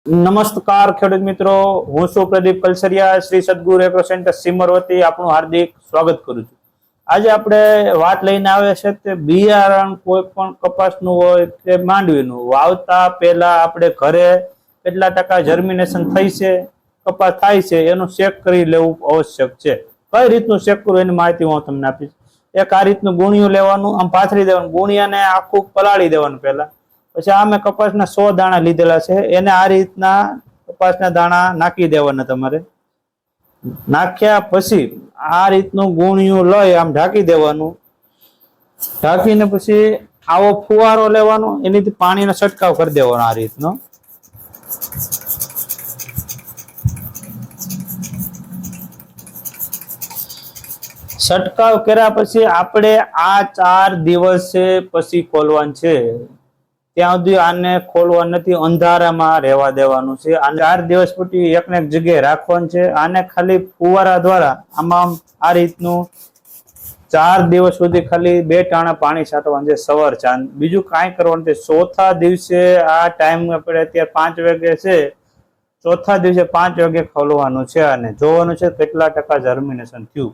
નમસ્કાર ખેડૂત મિત્રો, હું છું પ્રદીપ કલસરિયા, શ્રી સદગુરુ એગ્રો સેન્ટર સિમરવતી આપનું હાર્દિક સ્વાગત કરું છું। આજે આપણે વાત લઈને આવ્યા છે કે બિયારણ કોઈ પણ કપાસનું હોય કે માંડવીનું વાવતા પહેલા આપણે ઘરે કેટલા ટકા જર્મિનેશન થઈ છે, કપાસ થાય છે એનું ચેક કરી લેવું આવશ્યક છે। કઈ રીતનું ચેક કરવું એની માહિતી હું તમને આપીશ। એક આ રીતનું ગુણિયું લેવાનું, આમ પાથરી દેવાનું, ગુણિયાને આખું પલાળી દેવાનું પહેલા। પછી આ મેં કપાસના 100 દાણા લીધેલા છે, એને આ રીતના કપાસના દાણા નાખી દેવાના તમારે। નાખ્યા પછી આ રીતનું ગુણિયું લઈ આમ ઢાંકી દેવાનું। ઢાંકીને પછી આવો ફુવારો લેવાનો, એનીથી પાણીનો છંટકાવ કરી દેવાનો આ રીતનો। છંટકાવ કર્યા પછી આપણે આ 4 દિવસે પછી ખોલવાનું છે। ત્યાં સુધી આને ખોલવાનું નથી, અંધારામાં રહેવા દેવાનું છે। આ 4 દિવસ પૂરતી એકને એક જગ્યાએ રાખવાનું છે। આને ખાલી ફુવારા દ્વારા આમાં આ રીતનું 4 દિવસ સુધી ખાલી 2 ટાણા પાણી છાંટવાનું છે, સવાર સાંજ, બીજું કાંઈ કરવાનું છે। ચોથા દિવસે આ ટાઈમ આપણે અત્યારે 5 વાગે છે, ચોથા દિવસે 5 વાગે ખોલવાનું છે અને જોવાનું છે કેટલા ટકા જર્મિનેશન થયું।